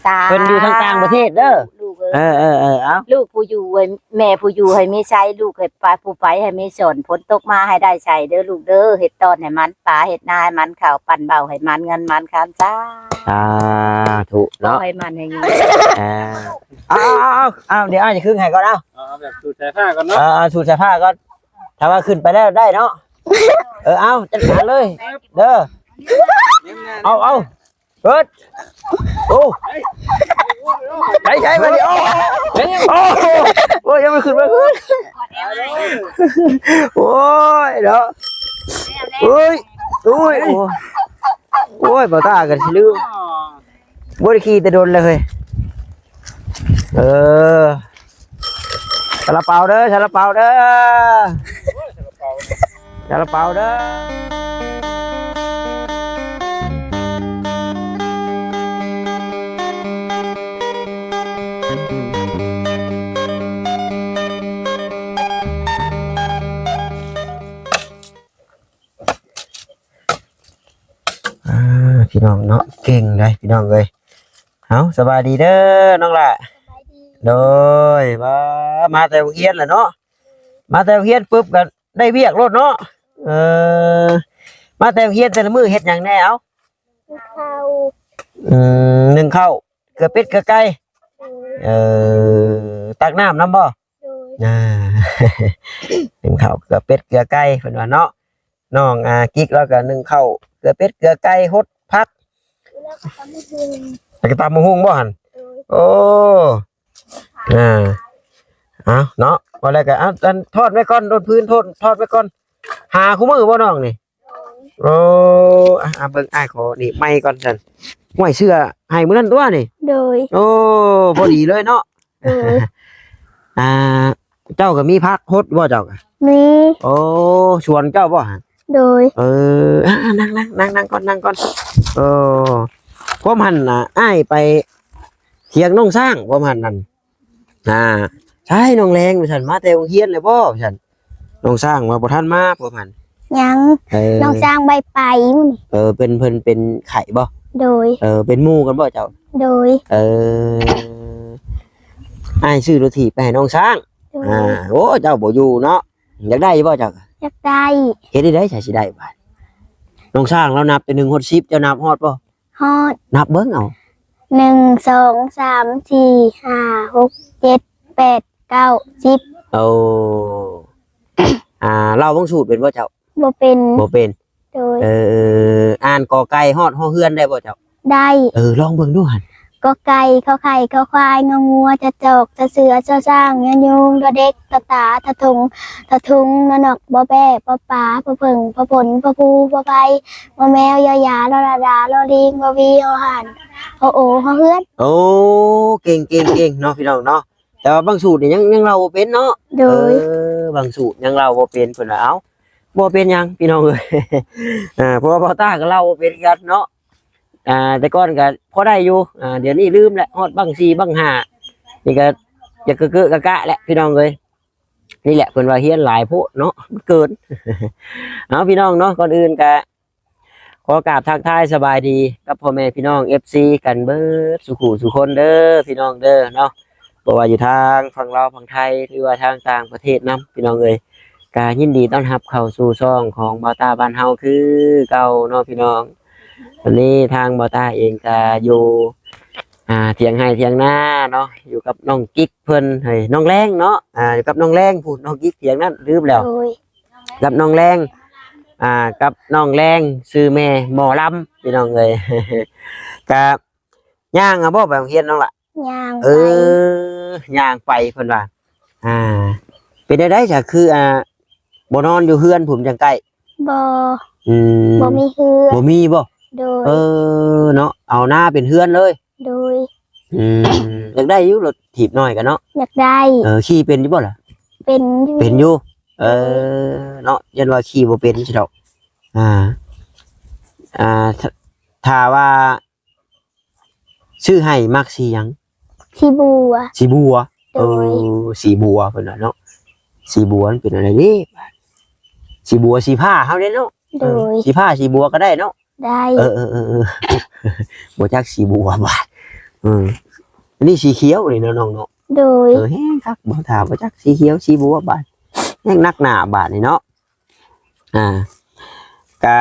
ตาเพิ่นอยู่ทางต่างประเทศเด้อลูกเอา ลูกผู้อยู่แม่ผู้อยู่ให้มีใช้ลูกให้ปลาผู้ไปให้มีสนฝนตกมาให้ได้ใช้เด้อลูกเด้อเฮ็ดตอนให้มันปลาเฮ็ดนาให้มันข้าวปั่นเบาให้มันเงินมันคำจ้าถูกเนาะให้มันให้เงินเอาเดี๋ยวจะครึ่งให้ก่อนเอาแบบสูตรใส่ผ้าก่อนเนาะสูตรใส่ผ้าก่อนถ้าว่าขึ้นไปแล้วได้เนาะเอาจัดการเลยเด้อเอาเปิดโอ้ใช่มาดิโอ้ยังไม่ขึ้นโอ้ยเนาะโอ้ยบ่ตากันสิลืมบ่ได้ขี่แต่โดนเลยซาลาเปาเด้อซาลาเปาเด้อพี่น้องเนาะเก่งได้พี่น้องเลยเอาสบายดีเด้อน้องล่ะโดยมาแต่โรงเรียนแหละเนาะมาแต่โรงเรียนปุ๊บกันได้เวียกรถเนาะมาแต่โรงเรียนแต่ละมื้อเฮ็ดหยังแน่เอานึ่งข้าวเกลือเป็ดเกลือไก่ตักน้ำน้ำบ่นึ่งข้าวเกลือเป็ดเกลือไก่เพิ่นว่าเนาะน้องกิ๊กแล้วก็นึ่งข้าวเกลือเป็ดเกลือไก่ฮดพักแล้วก็ตำมะฮุ่งบ่หั่นโอ้เอาเนาะว่าแล้วก็อันทอดไว้ก่อนโดนพื้นทอดไว้ก่อนหาคู่มือบ่น้องนี่โอ้เบิ่งอ้ายขอนี่ไม้ก่อนซั่นห้วยเสื้อให้มื้อนั้นตัวนี่โดยโอ้พอดีเลยเนาะเจ้าก็มีพักฮดบ่เจ้าก็มีโอ้ชวนเจ้าบ่หั่นโดยนั่งก่อนพวกมันอ้ายไปเถียงน้องสร้างพวกมันนั่นใช่น้องแรงฉันมาแต่โรงเรียนเลยบ่ฉันน้องสร้างมาบ่ทันมาพวกมันยังน้องสร้างใบไปเป็นเพิ่นเป็นไข่บ่โดยเป็นหมู่กันบ่เจ้าโดยอ้ายซื้อรถถีบไปให้น้องสร้างโอ้เจ้าบ่อยู่เนาะอยากได้บ่เจ้าอยากได้เฮ็ดได้ใช่สิได้บ่น้องสร้างเรานับแต่1 ฮอด 10เจ้านับฮอดบ่ฮอดนับเบิ่งเอา1 2 3 4 5 6 7 8 9 10เราเบิ่งสูตรเป็นบ่เจ้าบ่เป็นโดยอ่านกอไก่ฮอดฮอเฮือนได้บ่เจ้าได้ลองเบิ่งดูหั่นกอไก่ขอไข่ขอควายงองัวจะจอกจะเสือจะช้างยะยุงดอเด็กตะตาทะทุงนนกบ่แบ่บ่ปลาบ่ผึ่งบ่ผลบ่ปูบ่ไผบ่แมวยอยาลอระดาลอลิงบ่วีฮอหันฮอโอฮอเฮือนโอ้เก่งเนาะพี่น้องเนาะแต่ว่าบางสูตรนี่ยังเราบ่เป็นเนาะบางสูตรยังเราบ่เป็นเพิ่นว่าเอ้าบ่เป็นหยังพี่น้องเอ้ยเพราะว่าพ่อตาก็เราบ่เป็นกันเนาะแต่ก่อนก็พอได้อยู่เดี๋ยวนี้ลืมแหละฮอดบัง4บัง5นี่ก็จะเกะกะแหละพี่น้องเอ้ยนี่แหละเพิ่นว่าเฮียนหลายโพดเนาะเกินเอาพี่น้องเนาะก่อนอื่นก็ขอกราบทักทายสบายดีกับพ่อแม่พี่น้อง FC กันเบิดสุขุสุคนเด้อพี่น้องเด้อเนาะบ่ว่าอยู่ทางฝั่งลาวฝั่งไทยหรือว่าทางต่างประเทศนํพี่น้องเอ้ยก็ยินดีต้อนรับเข้าสู่ช่องของบ่าวตาบ้านเฮาคือเก่าเนาะพี่น้องวันนี้ทางบ่าวตาเองก็อยู่เถียงให้เถียงหน้าเนาะอยู่กับน้องกิ๊กเพิ่นให้น้องแรงเนาะอยู่กับน้องแรงพูดน้องกิ๊กเถียงนั้นลืมแล้วกับน้องแรงกับน้องแรงชื่อแม่หมอลำพี่น้องเอ้ยกับย่างบ่ไปโรงเรียนน้องล่ะย่างย่างไปเพิ่นว่าเป็นได้จ้ะคือบ่นอนอยู่เฮือนผมจังใกล้บ่มีเฮือนบ่มีบ่โดยเนาะเอาหน้าเป็นเฮือนเลยโดยอยากได้อยู่รถถีบหน่อยกันเนาะอยากได้ขี่เป็นอยู่บ่ล่ะเป็นอยู่เนาะยันว่าขี่บ่เป็นสิดอกถ้าว่าชื่อให้มักสีหยังสีบัวสีบัวเพิ่นน่ะเนาะสีบัวมันเป็นอะไรนี่สีบัวสีผ้าเฮาเด้เนาะสีผ้าสีบัวก็ได้เนาะได้บ่จักสีบัวบาด อันนี้สีเขียวนี่เนาะน้องเนาะ โดย แห้งครับบ่ถามว่าจักสีเขียวสีบัวบาดแห้งนักหนาบาดนี่เนาะกะ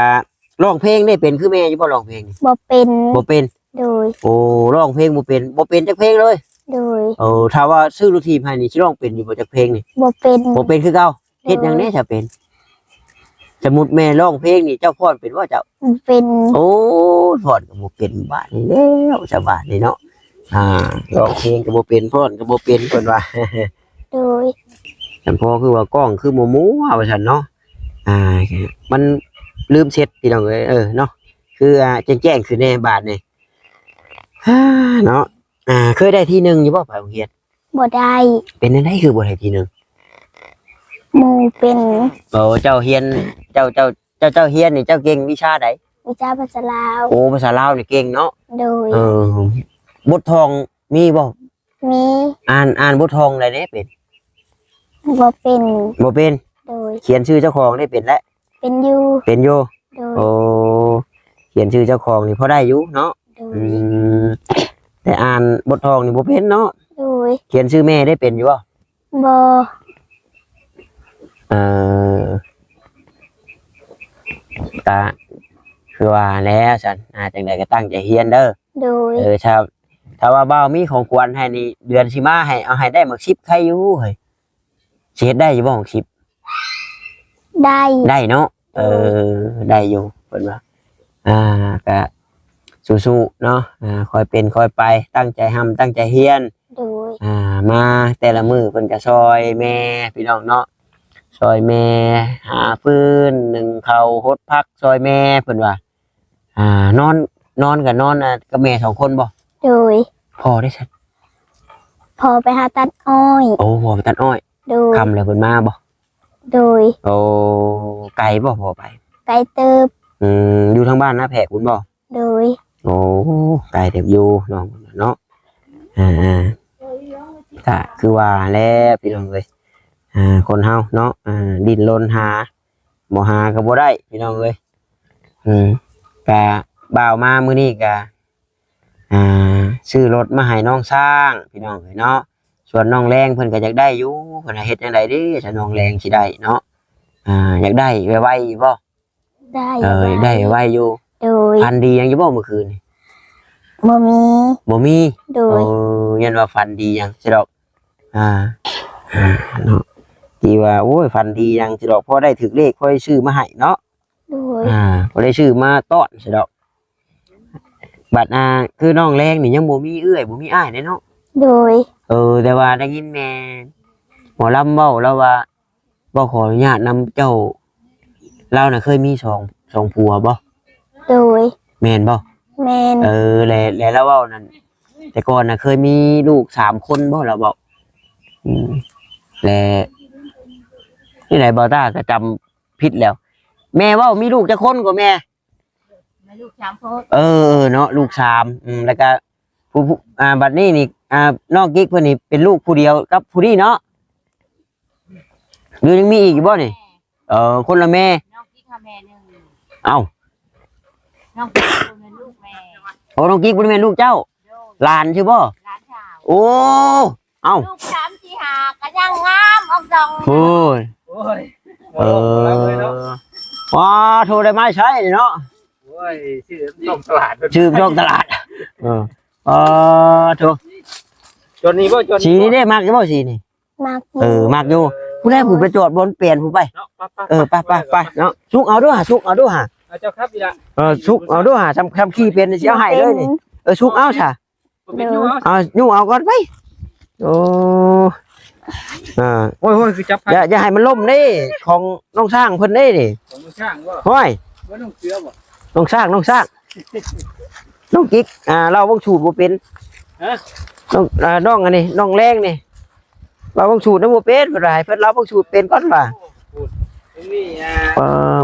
ร้องเพลงได้เป็นคือแม่อยู่บ่ร้องเพลงนี่ บ่เป็น บ่เป็น โดย โอ้ร้องเพลงบ่เป็นจักเพลงเลย โดย โอ้ถ้าว่าซื้อลูกทีมให้นี่สิร้องเป็นอยู่บ่จักเพลงนี่ บ่เป็น บ่เป็นคือเก่าเฮ็ดหยังแน่ถ้าเป็นสมมุติแม่ร้องเพลงนี่เจ้าพรเป็นว่าเจ้า เป็น โอ้ยพรก็บ่เป็นบาดนี่แล้วชาวบ้านนี่เนาะร้องเพลงก็บ่เป็นพรก็บ่เป็นเพิ่นว่า โดย ฉันพอคือว่ากล้องคือหมูว่าฉันเนาะมันลืมเช็ดพี่น้องเนาะคือแจ้งคือในบาทนี่เนาะเคยได้ที่หนึ่งอยู่บ่ไปโรงเรียน บ่ได้ เป็นนั่นได้คือบ่ได้ที่หนึ่ง หมู่เป็น โอ้เจ้าเฮียนเจ้าเฮียนนี่เจ้าเก่งวิชาใด วิชาภาษาลาว โอ้ภาษาลาวนี่เก่งเนาะ โดย บททองมีบ่ มี อ่านบททองอะไรเนี่ยเป็น บ่เป็น บ่เป็น โดย เขียนชื่อเจ้าของได้เป็นแล้ว เป็นอยู่ เป็นอยู่ โดย โอ้เขียนชื่อเจ้าของนี่พอได้อยู่เนาะ โดย แต่อ่านบททองนี่บ่เป็นเนาะ โดย เขียนชื่อแม่ได้เป็นอยู่บ่ บ่ ตาคือว่าแล้วฉันจังใดก็ตั้งใจเฮียนเด้อ โดย ถ้าว่าบ่าวมีของควรให้นี่เดือนสิมาให้เอาให้ได้หมึก10ใครอยู่เฮ้ยสิเฮ็ดได้อยู่บ่ของ10 ได้ ได้เนาะได้อยู่เพิ่นว่าก็สู้ๆเนาะค่อยเป็นค่อยไปตั้งใจทำตั้งใจเฮียน โดย มาแต่ละมื้อเพิ่นก็ซอยแม่พี่น้องเนาะซอยแม่หาฟืนนึ่งข้าวหดผักซอยแม่เพิ่นว่านอนกับนอนกับแม่2คนบ่ โดย พอได้ซั่น พอไปหาตัดอ้อย โอ้พอไปตัดอ้อย โดย ค่ำแล้วเพิ่นมาบ่ โดย โอ้ไกลบ่พอไป ไกลเติบ อยู่ทางบ้านนะแพรคุณบ่ โดย โอ้ไกลเต็มอยู่น้องเนาะก็คือว่าแล้วพี่น้องเอ้ยคนเฮาเนาะดิ้นรนหาบ่หาก็บ่ได้พี่น้องเอ้ยก็บ่าวมามื้อนี้ก็ซื้อรถมาให้น้องสร้างพี่น้องเอ้ยเนาะส่วนน้องแรงเพิ่นก็อยากได้อยู่เพิ่นเฮ็ดจังได๋ดิถ้าน้องแรงสิได้เนาะอยากได้ไวๆบ่ ได้ อยากได้ไวอยู่ โดย ฟันดียังอยู่บ่เมื่อคืนนี่ บ่มี บ่มี โดย ยันว่าฟันดียังสิดอกเนาะที่ว่าโอ้ยฟันดียังสิดอกพอได้ถึกเลขพอได้ชื่อมาให้เนาะ โดย พอได้ชื่อมาต้อนสิดอกบัดคือน้องแรงนี่ยังบ่มีเอื้อยบ่มีอ้ายเนาะ โดย แต่ว่าได้ยินแม่หมอลำเว้าแล้วว่าบ่ขออนุญาตนำเจ้าเราน่ะเคยมีสองผัวบ่ โดย แม่นบ่ แมน แล้วเว้านั่นแต่ก่อนน่ะเคยมีลูก3คนบ่เราบอกแล้วนี่ไหนบ่ต้าก็จำผิดแล้ว แม่เว้ามีลูกจักคนกว่าแม่ ลูก3 คน เนาะลูก3แล้วก็ผู้บัดนี้นี่น้องกิ๊กเพิ่นนี่เป็นลูกผู้เดียวกับผู้นี้เนาะหรือยังมีอีกบ่นี่คนละแม่ น้องกิ๊กแม่หนึ่ง เอ้า น้องกิ๊กเป็นลูกแม่ โอ้น้องกิ๊กเป็นแม่ลูกเจ้าหลานใช่บ่ หลานสาว โอ้เอ้า ลูก3 4 5ก็ยังงามออกดอง โอ้ยว้าโทรได้มาใช้เนาะ โอ้ยชื่อช่องตลาด ชื่อช่องตลาดโทร จนนี้บ่จน สีนี้ได้มากอยู่บ่สีนี่ มาก มากอยู่ผู้ใดผู้ไปจอดบนเปลี่ยนผู้ไป เนาะไปเนาะชุกเอาด้วยชุกเอาด้วย เจ้าครับอีละ ชุกเอาด้วยทำขี้เป็นสิเอาให้เลยนี่ชุกเอาซะ เป็นอยู่ ยุ่งเอาก่อนไปโอ้โอ้ยคือจับ อย่าให้มันล่มนี่ของน้องสร้างเพิ่นนี่นี่ ของช่างบ่ ห้อย บ่ต้องเสือบ่ น้องสร้างน้องกิ๊กเราวงสูตรบ่เป็นน้องอันนี้น้องแรงนี่เราวงสูตรนำบ่เป็นบ่ได้เพิ่นเราวงสูตรเป็นก่อนว่า นี่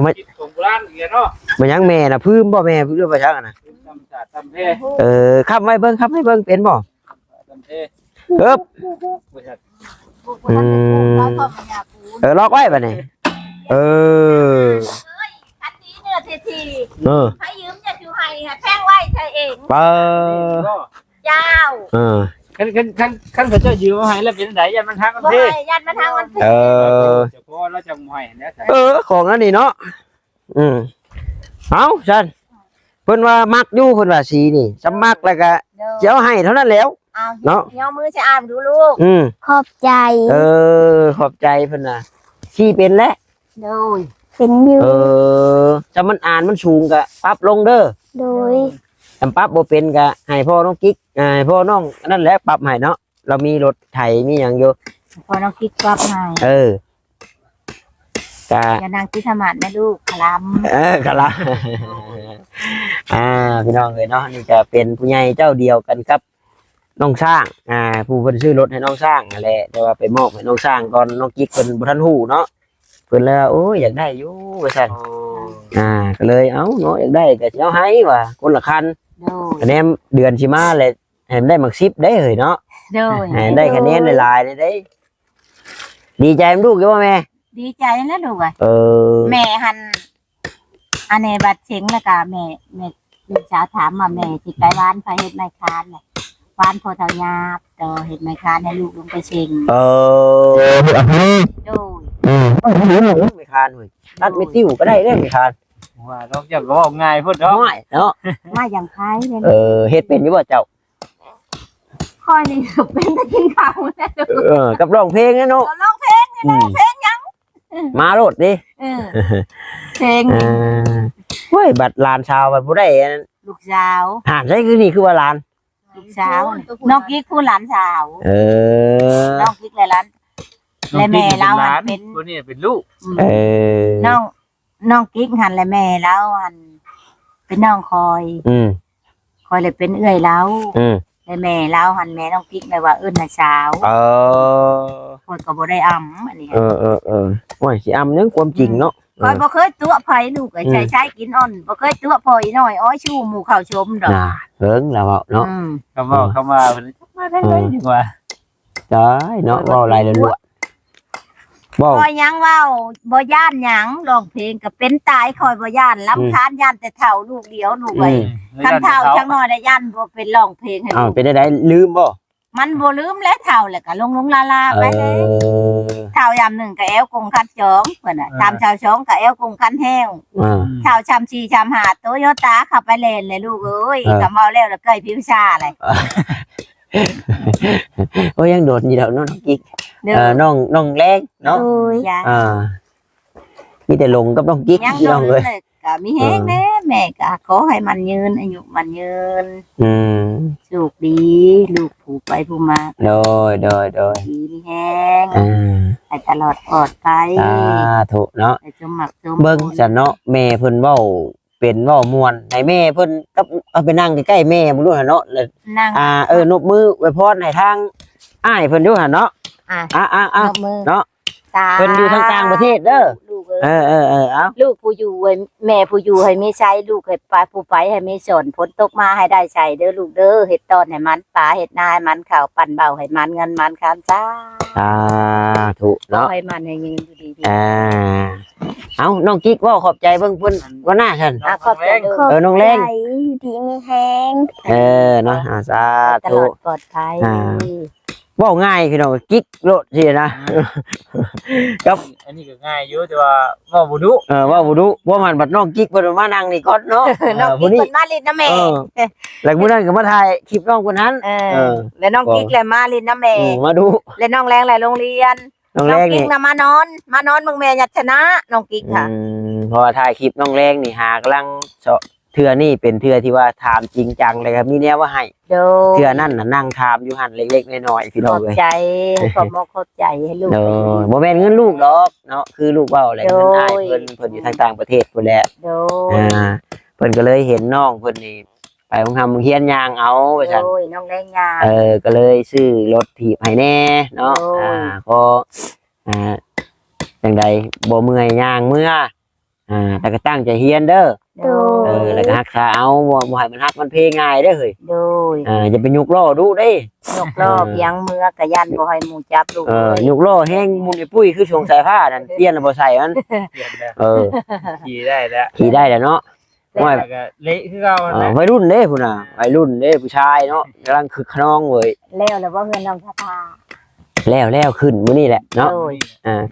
มาของโบราณอีกเนาะ มายังแม่น่ะพื้มบ่แม่พื้มบ่ชักน่ะ ตำศาสตร์ตำแพ ค้ำไว้เบิ่งเป็นบ่ ตำแพ ปึ๊บ บ่ชัด ล็อกไว้บัดนี้คันนี้เนื้อทีใครยืมจะอยู่ให้แพงไว้ใช่เอง เปิด ก็ ย เจ้า คันเขาเจ้ายืมมาให้แล้วเป็นไดยันมันทักกัน บ่ เพ่ ให้ยันมาทางวันที่ เฉพาะเราจะบ่ให้นะ ของอันนี้เนาะเอาฉันเพิ่นว่ามักอยู่เพิ่นว่าสีนี่สมักแล้วก็เจ้าให้เท่านั้นแล้ว เอา เนาะ เดี๋ยวมือจะอ่านดูลูก ขอบใจ ขอบใจเพิ่นน่ะที่เป็นแล้ว โดย เป็นอยู่ ถ้ามันอ่านมันสูงก็ปรับลงเด้อ โดย ถ้าปรับบ่เป็นก็ให้พ่อน้องกิ๊กให้พ่อน้องนั่นแหละปรับให้เนาะเรามีรถไถมีหยังอยู่ พอน้องกิ๊กกลับให้ ก็ อย่านางที่ธรรมะนะลูกคลำ ก็ละ พี่น้องเอ้ยเนาะนี่ก็เป็นผู้ใหญ่เจ้าเดียวกันครับน้องช้างผู้เพิ่นซื้อรถให้น้องช้างนั่นแหละแต่ว่าไปมอบให้น้องช้างก่อนน้องกิ๊กเพิ่นบ่ทันฮู้เนาะเพิ่นแล้วโอ้ยอยากได้อยู่ว่าซั่นก็เลยเอ้าเนาะอยากได้ก็สิเอาให้ว่าคนละคัน โดย คะแนนเดือนสิมาเลยให้มันได้มัก10ได้เฮ้ยเนาะ โดย ให้ได้คะแนนหลายๆเลยได้ดีใจมั้ยลูกอยู่บ่แม่ ดีใจนะลูกอ่ะ เออ แม่หันอันนี้บัดเช็งแล้วก็แม่ลูกสาวถามมาแม่สิไปบ้านไปเฮ็ดไม้คานน่ะบ้านโพธิ์เฒ่ายาบต่อเฮ็ดไม้คานให้ลูกลงไปเช็ง เออ โดย ไม่คานเว้ยตัดไม่ติ้วก็ได้เด้ไม่คาน ว่าเราจะก็บอกง่ายพุ่นเนาะ น้อยเนาะ มาอย่างไผเลย เฮ็ดเป็นอยู่บ่เจ้า ค่อยนี่เป็นตะกินข้าวนะลูก กับร้องเพลงนะเนาะ ก็ร้องเพลงนี่นะเพลงยัง มาโลดดิ เพลง เว้ยบัดหลานชาวบัดบ่ได้อันนั้น ลูกสาว หานใช่คือนี่คือว่าหลาน ลูกสาวน้องกิ๊กผู้หลานสาว เออ น้องกิ๊กและหลานและแม่เราหันเป็น คนนี้เป็นลูก เออ น้องกิ๊กหันและแม่เราหันเป็นน้องคอย คอยเลยเป็นเอื้อยเราและแม่เราหันแม่น้องกิ๊กเลยว่าเอิ้นน่ะสาว เออ คนก็บ่ได้อำอันนี้ โอ้ยสิอำยังความจริงเนาะ คอยบ่เคยตัวไผลูกใช้ใช้กินอ่อนบ่เคยตัวพอยน้อยอ้อยชูหมู่เข้าชมดอก เฮิงแล้วเนาะ คำว่าเพิ่นมาได้เลยดีกว่า ได้เนาะเว้าอะไรล้วนๆเว้า คอยยังเว้าบ่ย่านหยังร้องเพลงก็เป็นตายคอยบ่ย่านลำคาญย่านแต่เฒ่าลูกเดียวลูกเอ้ยคันเฒ่าจังน้อยได้ย่านบ่เป็นร้องเพลงให้ลูก เป็นได้ลืมบ่ มันบ่ลืมแล้วเฒ่าแล้วก็ลงลาไปเลยเฒ่ายามหนึ่งก็แอวกงคันจองเพิ่นน่ะตามชาวชองก็แอวกงคันแห้วเฒ่าชำชีชำหาโตโยต้าขับไปเล่นเลยลูกเอ้ยคำเว้าแล้วแล้วเกยพิวชาเลย โอ้ยังโดดอยู่แล้วน้องกิ๊ก เด้อ น้องแรงเนาะ โดย ยา มีแต่ลงกับน้องกิ๊ก ยัง พี่ น น้อง น เลย เลยก็มีแฮงแน่แม่ก็ขอให้มันยืนอายุมันยืนสุขดีลูกผูกไปผูกมา โดย ดีมีแฮงให้ตลอดปลอดภัย สาธุเนาะ ให้สมหมักสม เบิ่งซะเนาะแม่เพิ่นเว้าเป็นเว้าม่วนให้แม่เพิ่นกับเอาไปนั่งใกล้ๆแม่บ่รู้หั่นเนาะแล้ว นั่ง นบมือไว้พรให้ทางอ้ายเพิ่นอยู่หั่นเนาะ นบมือ เนาะ ตา เพิ่นอยู่ทางต่างประเทศเด้อ ลูกเอ้ย เอา ลูกผู้อยู่ให้แม่ผู้อยู่ให้มีใช้ลูกให้ปลาผู้ไปให้มีสนฝนตกมาให้ได้ใช้เด้อลูกเด้อเห็ดตอนให้มันปลาเห็ดนาให้มันข้าวปั่นเบาให้มันเงินมันคำซ่า สาธุเนาะ ให้มันให้ยืนอยู่ดี เอาน้องกิ๊กเว้าขอบใจเบิ่งเพิ่นว่าหน้าฉัน ๆขอบใจเด้อ น้องแรง ใจอยู่ดีมีแฮง เนาะสา ตล ธุ อดปลอดภัย เว้าง่ายพี่น้องกิ๊กโลดสินะ อันนี้ก็ง่ายอยู่แต่ว่าว่าบ่ดุ ว่าบ่รู้ว่ามันบัดน้องกิ๊กเพิ่นมานั่งนี่ก่อนเนาะ น้องกิ๊กเป็นมาลินนะแม่ แล้วมื้อนั้นก็มาถ่ายคลิปน้องคนนั้น แล้วน้องกิ๊กเลยมาลินนะแม่ มาดู แล้วน้องแรงเลยโรงเรียน น้อง น้ แร อง ง กิ๊ นี่ กน่ะมานอนมึงแม่ยัดชนะน้องกิ๊กค่ะ พอถ่ายคลิปน้องแรงนี่หากำลังเทื่อนี่เป็นเทื่อที่ว่าถามจริงจังเลยครับมีแนวว่าให้ โด เทื่อนั่นน่ะนั่งถามอยู่หั่นเล็กๆน้อยๆพี่ ข น้อ อง บ เอ้ย ใจขอบมกขอบใจให้ลูก เนาะบ่แม่นเงินลูกดอกเนาะคือลูกเว้าอะไรเงินอ้ายเพิ่นอยู่ทางต่างประเทศพุ่นแหละ โด เพิ่นก็เลยเห็นน้องเพิ่นนี่ไปโรงทำเฮียนยางเอาว่าซั่น โอ้ยน้องแรงยา ก็เลยซื้อรถถีบให้แน่เนาะ โอ้ย ก็จังใดบ่เมื่อยย่างเมื่อแต่ก็ตั้งใจเฮียนเด้อ โดย แล้วก็รักษาเอาบ่ให้มันฮักมันเพง่ายเด้อเฮ้ย โดย อย่าไปยุกล้อดูเด้ ยกรอบยังมือกะยันบ่ให้หมู่จับลูกเลย ยุกล้อแห้งมุนไอ้ปุ้ยคือช่วงสายผ้านั่นเปลี่ยนแล้วบ่ใส่มัน เปลี่ยนแล้ว เออ ขี่ได้แล้ว ขี่ได้แล้วเนาะ ว่า แล้วก็เละคือเก่านะ วัยรุ่นเด้พุ่นน่ะวัยรุ่นเด้ผู้ชายเนาะกำลังคึกขนองเว้ย แล้วแล้วว่าเงินน้องชะตา แล้วขึ้นมื้อนี้แหละเนาะ โอ้ย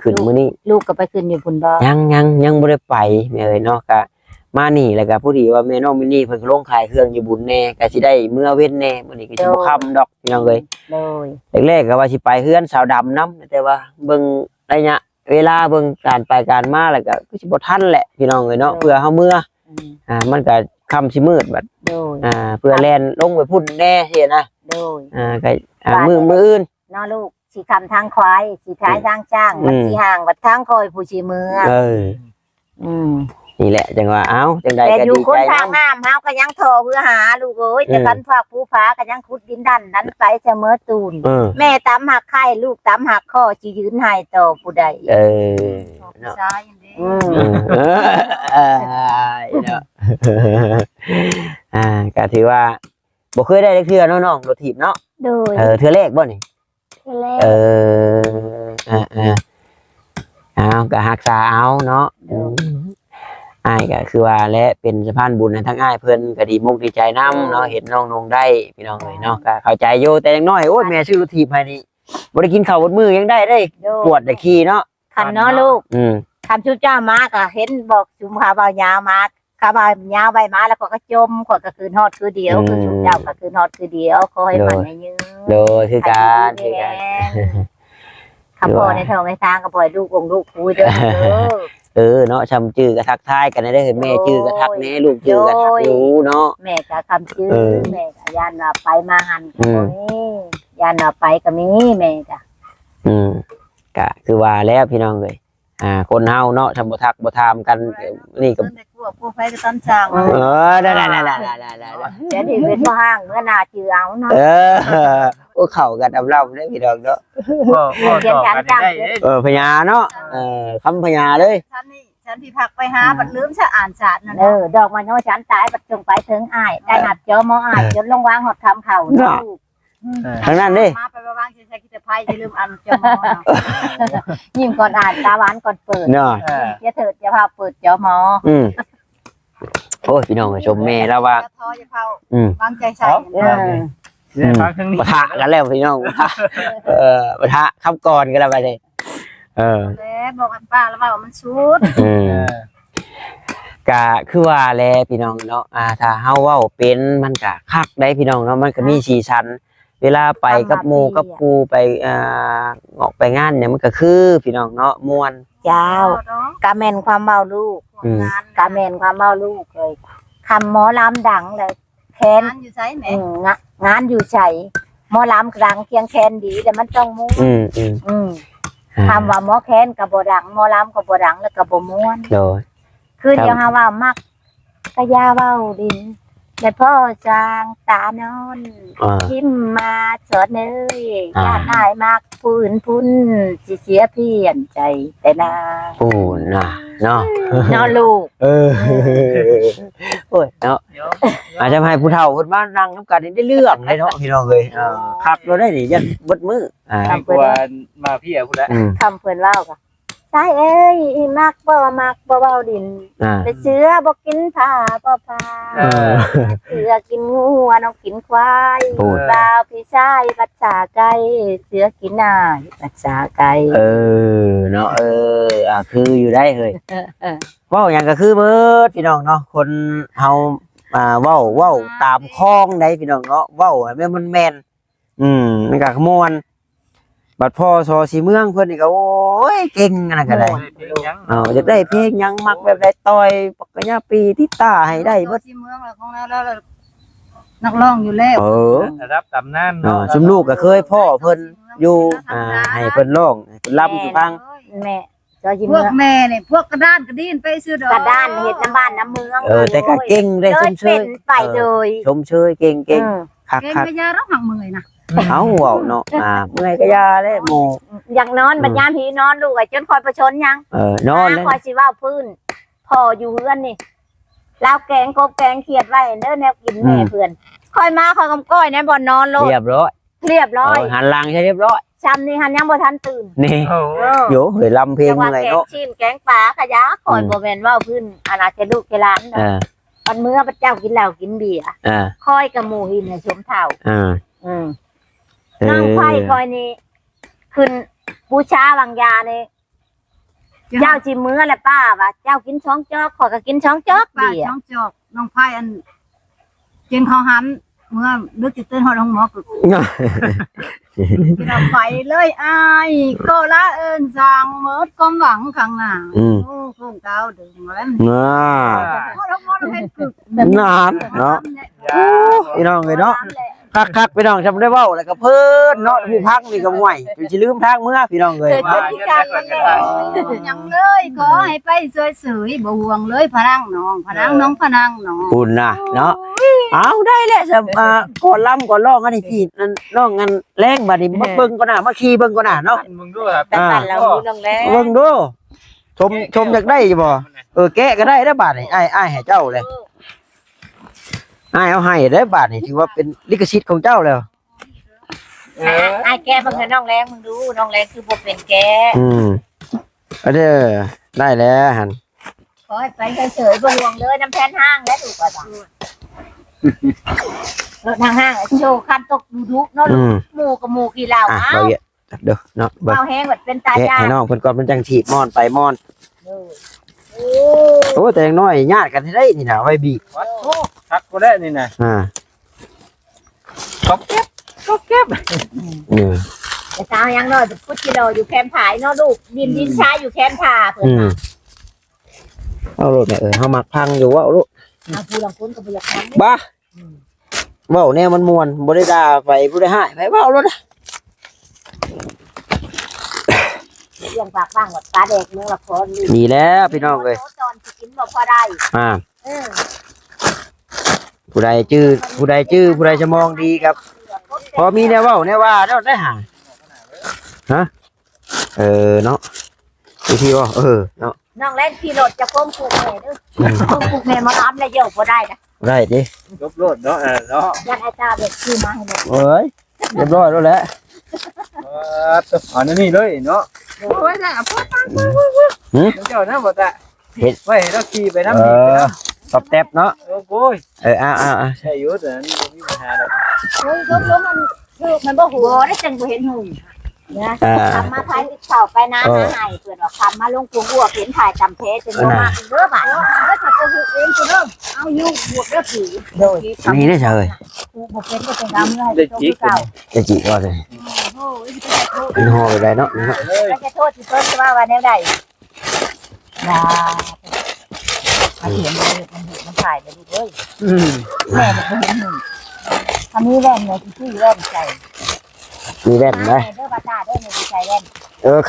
ขึ้นมื้อนี้ ลูกก็ไปขึ้นอยู่พุ่นบ่ ยังบ่ได้ไปแม่เอ้ยเนาะก็มานี่แล้วก็ผู้ดีว่าแม่น้องมินนี่เพิ่นก็ลงขายเครื่องอยู่บุญแน่ก็สิได้มื้อเว้นแน่มื้อนี้ก็สิบ่ค่ำดอกพี่น้องเอ้ย โดย แรกๆก็ว่าสิไปเฮือนสาวดำนํแต่ว่าเบิ่งระยะเวลาเบิ่งการไปการมาแล้วก็คือสิบ่ทันแหละพี่น้องเอ้ยเนาะเพื่อเฮาเมื่อ มันก็ค่ำสิมืดบัด โดย เพื่อแล่นลงไปพุ่นแน่เฮ็ดนะ โดย ก็มื้ออื่น น้อลูกสิคำทางควายสิท้ายทางจ้างมันสิห่างบัดทางคอยผู้ชีมือ อืม นี่แหละจังว่าเอ้าจังใด แต่ ก็ อยู่ ดี คน ใจ ทาง นำ น้ำเฮาก็ยังโทรเพื่อหาลูกเอ้ยแต่กันภาคผู้ฟ้าก็ยังขุดดินดันนั้นไปเสมอตูนแม่ตามหักไข่ลูกตามหักข้อสิยืนให้ต่อผู้ใด เนาะ ใช่อืม เนาะก็ถือว่าบ่เคยได้เทื่อน้องๆรถถีบเนาะ โดย เทื่อแรกบ่นี่ แรก เอาก็รักษาเอาเนาะอ้ายก็คือว่าและเป็นสะพานบุญให้ทั้งอ้ายเพิ่นก็ดีมุกดีใจนํเนาะเห็นน้องนงได้พี่น้องเอ้ยเนาะก็เข้าใจอยู่แต่อย่างน้อยโอ้ยแม่ซื้อรถถีบให้นี่บ่ได้กินข้าวบนมือยังได้ปวดได้ขี้เนาะ คันเนาะลูก อืม คำชุดเจ้ามาก็เห็นบอกชุมพาเบายาวมาข้าเบายาวใบมาแล้วก็จมขวดก็คืนฮอดคือเดียวคือชุดเจ้าก็คืนฮอดคือเดียวขอให้มันให้ยืน โดยคือการคือการ ข้าพ่อในทองในทางก็ปล่อยลูกองลูกคุยเด้อ เนาะชำจื้อก็ทักทายกันได้เห็นแม่จื้อก็ทักแน่ลูกจื้อก็ทักอยู่เนาะ แม่ก็คำชื่อแม่ก็ยันว่าไปมาหันก็มียันว่าไปก็มีแม่ก็ ก็คือว่าแล้วพี่น้องเลยคนเฮาเนาะทำบ่ทักบ่ถามกันนี่ก็ แต่กลัวผู้ไฟก็ต้นช่าง ได้ เดี๋ยวที่เป็นพ่อห้างเมื่อนาจือเอาเนาะ โอ้เข้ากันดำๆเด้พี่น้องเนาะ พ่อตอบกันได้เด้ พญาเนาะคำพญาเลย ฉันที่พักไปหาบัดลืมจะอ่านศาสตร์นั่น ดอกมันโนฉันตายปัดจงไปถึงอ้ายได้หัดเจอมออ้ายจนลงวางหอดคำเข่าลูก ทางนั้นเด้ มาไปวางใช้คิดแต่ไพ่จะลืมอ่านจมอ ยิ้มก่อนอ่านตาหวานก่อนเปิด เนาะ อย่าเถิดอย่าพาเปิดเจอมอ โอ้ยพี่น้องชมแม่แล้วว่า จะทอจะเข้าวางใจใส่ เนี่ยฟังทางนี้ ปะทะกันแล้วพี่น้องปะทะคำก่อนกันแล้วไปเลยแล้วบอกกันป้าแล้วว่ามันชุด ก็คือว่าแลพี่น้องเนาะถ้าเฮาเว้าเป็นมันก็คักได้พี่น้องเนาะมันก็มีสีสันเวลาไปกับหมู่กับครูไปออกไปงานเนี่ยมันก็คือพี่น้องเนาะม่วน เจ้ากาแมนความเมาลูกกาแมนความเมาลูกเลยคำหมอลำดังเลยแคน งานอยู่ใส่แม่ งานอยู่ใส่หมอลำดังเคียงแคนดีแต่มันต้องม้วนคำว่าหมอแคนกับบดังหมอลำกับบดังแล้วกับบม้วน โดย คือเดียวฮาว่ามักกะยาเว้าดินแต่พ่อจางตานอนทิมมาสอนเนยญาติอายมากพื้นพุ่นสิเสียเพียนใจแต่นา โอ้น่ะเนาะ นอนลูก โอ้ยเนาะอาจจะให้ผู้เฒ่าเพิ่นมานั่งนำกันได้เรื่องได้เนาะพี่น้องเอ้ยคักเราได้นี่ยันเบิดมื้อ กลัวมาพี่อ่ะพูดแล้ว คำเพิ่นเล่าก็สายเอ้ยมักบ่เว้าดินแต่เสือบ่กินผ้าบ่ปลาเสือกินงูน้องกินควายบ่าวพี่ชายปัสสาไก่เสือกินนายปัสสาไก่ เนาะคืออยู่ได้เฮ้ยเว้าหยังก็คือเบิดพี่น้องเนาะคนเฮาเว้าตามคลองได้พี่น้องเนาะเว้าให้มันแม่นมันก็ม่วนบัดพ่อซอสีเมืองเพิ่นนี่ก็โอ้ยเก่งอันนั้นก็ได้อยากได้เพลงหยังมักแบบใดต่อยปกญาปีที่ตาให้ได้เบิด ที่เมืองเราของเราแล้วนักร้องอยู่แล้ว ระดับตำนาน ซุมลูกก็เคยพ่อเพิ่นอยู่ให้เพิ่นร้องให้เพิ่นรำสุฟัง แม่ก็ยิ้ม พวกแม่เนี่ยพวกกระด้านกระดินไปซื้อดอก กระด้านเฮ็ดน้ำบ้านน้ำเมือง แต่ก็เก่งได้ชมเช เป็ ย นไปเลย ชมเชยเก่งคัก เก่ง คัก กระยาร้องหักเมื่อยนะ เอาเว้าเนาะเมื่อยก็ยาเด้หมู่ อย่างนอนบัดยามพี่นอนลูกจนคอยประชนยัง นอนเลย คอยสิว่าพื้นพออยู่เฮือนนี่แล้วแกงกบแกงเขียดไว้เด้อแนวกินแม่เพื่อนคอยมาคอยกำก้อยในบ่อนนอนโลด เรียบร้อย เรียบร้อย หันหลังใช่เรียบร้อย ชำนี่หันยังบ่ทันตื่น นี่โยเฮ้ยลำเพลง แต่ว่า เมื่อย แกง เนาะ ชิมแกงปลากะยาคอยบ่แม่นว่าพื้นอนาคตลูกเจร้านเนาะ วันมื้อพระเจ้ากินเหล้ากินเบียร์ คอยกับหมู่หินน่ะชมเท่าน้องไผ่คอยนี่ขึ้นบูชาวังยานี่เจ้าจิมื้อแหละป้าว่าเจ้ากินช้องจอกขอยก็กินช้องจอก ป้า เบียร์ ช่องจอกน้องไผ่อันกินของหันเมื่อนึกจิตเต้นฮอดห้องหมอคือกินเอาไปเลยอายก็ละเอิ้นสร้างหมดความหวังข้างหน้าโอ้โคงเก้าดึงมาแล้ว ฮอดห้องหมอเฮ็ดกึก นานเนาะพี่น้องเลยเนาะคักๆพี่น้องจำได้เว้าแล้วก็เพิ่นเนาะผู้พักนี่ก็ห่วยสิลืมทางเมื่อพี่น้องเลย ยังเลยขอให้ไปสวยๆบ่ห่วงเลยพนังน้องพนังน้องพนังน้อง คุณน่ะเนาะเอาได้แหละสำก่อนล่ำก่อนร้องอันนี้พี่นั่นร้องกันแรงบัดนี้มาเบิ่งก่อนน่ะมาขี่เบิ่งก่อนน่ะเนาะ มึงด้วยครับ แต่ตันเราดูน้องแล้ว เบิ่งดูชมอยากได้อยู่บ่แกะก็ได้บาทนี่อ้ายให้เจ้าเลยอ้ายเอาให้ได้บาทนี่ถือว่าเป็นลิขสิทธิ์ของเจ้าแล้ว ไอ้แกมึงให้น้องแรงมึงดูน้องแรงคือบ่เป็นแก เอาเด้อได้แล้วหั่น ขอให้ไปเฉยๆบ่ห่วงเลยน้ำแพนห้างแล้วถูกป่ะรถทางห้างโชว์คันตกดุๆเนาะหมู่กับหมู่กี่เหล่า อ่ะ เอ้า เราเยอะเด้อเนาะเบิ่ง เบาแห้งแบบเป็นตา แกะ ยา ให้น้องเพิ่นก่อนเพิ่นจังถีบม่อนไปม่อน โอ้ โอ้แต่อย่างน้อยญาติกันได้นี่น่ะไว้บีบ ทักก็ได้นี่นะ ก็เก็บ แต่สาวยังน้อยพุทธกิโลอยู่แคมป์ผายเนาะลูกดินชาอยู่แคมป์ผาเพิ่น เอาโลดแม่เฮามักพังอยู่ว่าเอาโลด เอาผู้ลังคนก็บ่อยากทำ บ้าเว้าแนวมันม่วนบ่ได้ด่าไปบ่ได้ให้ไปเว้าโลด เรื่องปากบ้างว่าตาแดกเมืองละคร ดีแล้วพี่น้องเอ้ย ตอนสิกินบ่พอได้ ผู้ใดชื่อผู้ใดจะมองดีครับพอมีแนวเว้าแนวว่าเนาะได้หาฮะเนาะพี่ว่าเนาะ น้องเล่นขี่รถจะก้มปลูกแม่เด้อก้มปลูกแม่มารับแล้วเยอะบ่ได้นะ ได้ดิ ลบโลดเนาะเนาะ ยันอาจารย์เด็กคือมาให้เลย เอ้ยเรียบร้อยแล้วแหละ อันนี้เลยเนาะ โอ้ยน่ะพ่อ เจ้านะบ่ตะไว้เราขี่ไปน้ำ ตอบแท็บเนาะ โอ้ย เอา ใช่อยู่แต่นี่มีปัญหาแล้ว เฮ้ยก็มันคือมันบ่หัวได้จังบ่เห็นหุ่นนะทำมาถ่ายติดเสาไปน้ำมาให้เพื่อนว่าทำมาลงกรุงบัวเห็นถ่ายจำเพชรจนบ่มาเด้อบาดเด้อถ้าจะหูเองกูเด้อเอาอยู่บวกเด้อผีโดย นี่ได้เฉย กูบ่เป็นก็เป็นดำเลยตัวเก่า จะจีว่าเลย โอ้ยจะโทษ เป็นห่อไปได้เนาะ ไม่จะโทษที่ต้นว่าแนวใดนะมาเห็นเลยมันถ่ายไปดูเว้ยแม่บ่เห็นหุ่นทำนี้แว่นเนี่ยที่แว่นใจ มีแว่นไหม เด้อบัดหน้าเด้อในใจแว่น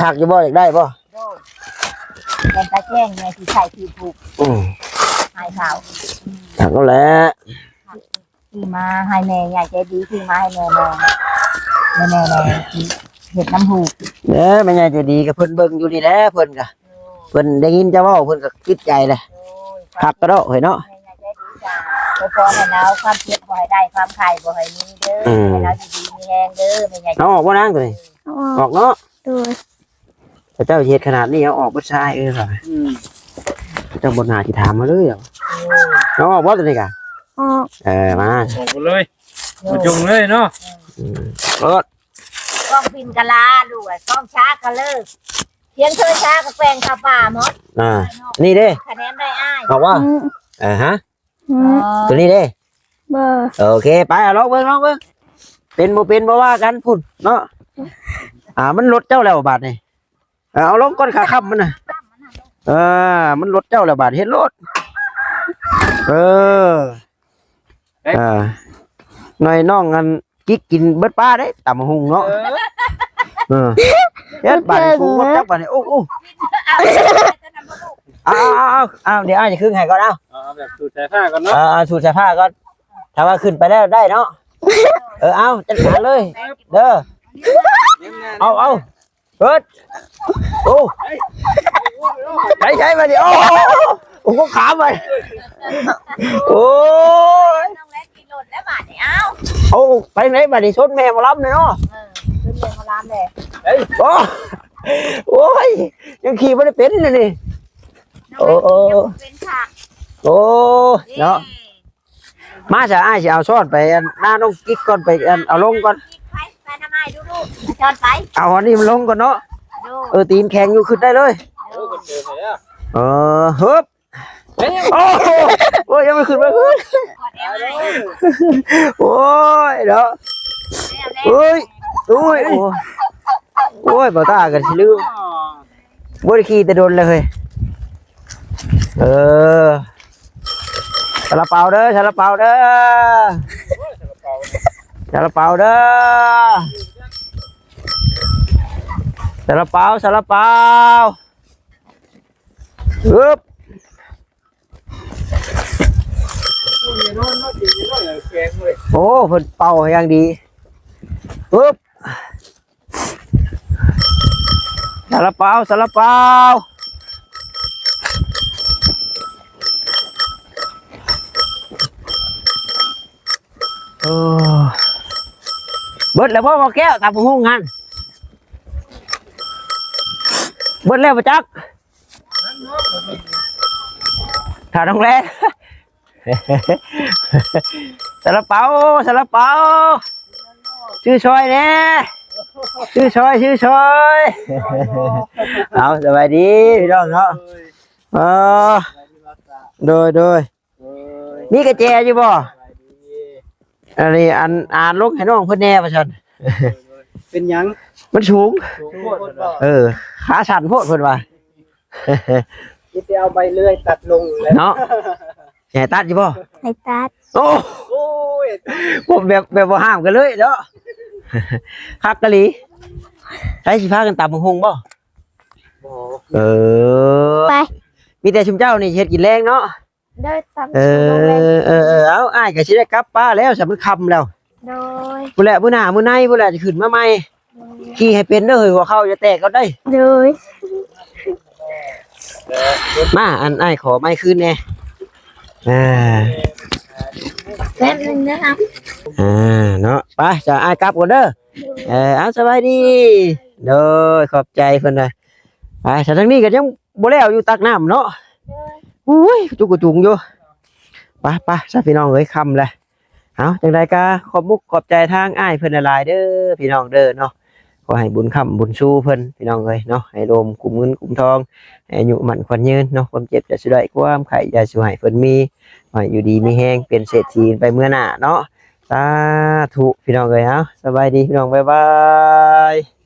คักอยู่บ่อยากได้บ่ โดนเป็นตาแจ้งไงที่ใส่ที่ถูกหายขาว ถักก็แล้ว ที่มาให้แม่ใหญ่ใจดีที่มาให้แม่แม่เห็ดน้ำหู แม่ใหญ่ใจดีกับเพิ่นเบิ่งอยู่นี่แหละเพิ่นก็เพิ่นได้ยินจะเว้าเพิ่นก็คิดใจเลยคักก็เนาะเฮ้ยเนาะ แม่ใหญ่ใจดีจ้าไปพอให้เราความเจ็บบ่ให้ได้ความไข่บ่ให้มีเด้อให้เราดีมีแรงเด้อแม่ใหญ่ เอาออกบ่นางตัวนี้ออกเนาะ ดู แต่เจ้าเฮ็ดขนาดนี้เอาออกบ่ใช่ค่ะเจ้าบ่น่าสิถามมาเลยเอาออกบ่ตัวนี้กะ ออก มา ออกเลยมาจุงเลยเนาะ รถ กล้องปินกะลาด้วยกล้องช้ากะเลิกเสียงเธอช้ากะแปลงข้าป่าหมด นี่เด้ คะแนนได้อ้าย ออกว่าฮะตัวนี้เด้ เบอร์ โอเคไปลองเบิ่งเป็นบ่ว่ากันพุ่นเนาะมันรถเจ้าแล้วบาดนี่เอาลงก้นขาค้ำมันน่ะมันรถเจ้าแล้วบาดเฮ็ดรถหน่อยน้องกันกิ๊กกินเบิดป้าได้ตำหุงเนาะเฮ็ดบาดสูงรถจักบาดนี่โอ้เอาเดี๋ยวอ้ายจะขึ้นให้ก่อนเอา แบบสูดสายผ้ากันเนาะ สูดสายผ้าก่อนถ้าว่าขึ้นไปแล้วได้เนาะเอาจัดการเลยเด้อเอาเปิดโอ้ใช้มาดิโอ้ก็ขาไปโอ้ย น้องเล็กกินหล่นแล้วบาดนี่เอา เอาไปไหนมาดิชนแม่มารับเลยเนาะ ขึ้นเรียนมาร้านเลย โอ้ยยังขี่ไม่ได้เป็นเลยนี่ น้องเล็กยังเป็นฉาก โอ้เนาะมาจะอ้ายสิเอาช้อนไปอันหน้าน้องกิ๊กก่อนไปอันเอาลงก่อน ไปน้ำไม้ดูๆจอนไป เอาอันนี้มันลงก่อนเนาะ ดู ตีนแข็งอยู่ขึ้นได้เลย โอ้ก็เจอไปแล้ว ฮึบโอ้โหโอ้ยยังไม่ขึ้นไม่ขึ้น กอดแอวเลย โอ้ยเนาะเฮ้ยโอ้ยโอ้ยบ่ตากันสิลืมบ่ได้ขี่แต่โดนเลยเฮ้ยซาลาเปาเด้อซาลาเปาเด้อซาลาเปาเด้อซาลาเปาซาลาเปาฮึบโอ้เพิ่นเป่าอย่างดีปึ๊บซาลาเปาซาลาเปาโอ้เบิดแล้วพ่อมาแก้วตามห้องงานเบิดแล้วปะจักถ่าน้องแร่ ซาลาเปาซาลาเปาชื่อชอยเนี่ยชื่อชอย เอาสบายดีพี่น้องเนาะโดยนี่กระเจอยู่บ่อันนี้อ่านลงให้น้องเพิ่นแน่ว่าซั่น เป็นหยัง มันสูง โคตรบ่ ขาสั่นโพดเพิ่นว่า คิดจะเอาใบเลื่อยตัดลงแล้ว เนาะแหน่ตัดอยู่บ่ ให้ตัด โอ้ โอ้ย ผมแบบบ่ห้ามกันเลยเนาะ คักกะหลีใช้สิพากันตำบักหุ่งบ่ บ่ ไป มีแต่ชุมเจ้านี่เฮ็ดกินแรงเนาะ เด้อตาม เอาอ้ายก็สิได้กลับป้าแล้วสำมันค่ำแล้ว โดย พุ่นแหละมื้อหน้ามื้อในพุ่นแหละจะขึ้นมาใหม่ขี่ให้เป็นเด้อเฮ้ยหัวเข่าจะแตกก็ได้ โดย มาอันอ้ายขอไม้คืนแน่อ่า แป๊บนึงนะครับ เนาะไปจะอ้ายกลับก่อนเด้อเอาสบายดีโดยขอบใจเพิ่นเลยไปแต่ทางนี้ก็ยังบ่แล้วอยู่ตักน้ำเนาะอุ้ยจุกกระจุงอยู่ไปซะพี่น้องเอ้ยค่ำแล้วเอาจังใดก็ขอบมุกขอบใจทางอ้ายเพิ่นหลายๆเด้อพี่น้องเด้อเนาะขอให้บุญค่ำบุญชูเพิ่นพี่น้องเอ้ยเนาะให้โดมกุมเงินกุมทองให้อายุมั่นขวัญยืนเนาะความเจ็บจะสุดได้ความไข่อย่าสุให้เพิ่นมีให้อยู่ดีมีแฮงเป็นเศรษฐีไปเมื่อหน้าเนาะสาธุพี่น้องเอ้ยเฮาสบายดีพี่น้องบ๊ายบาย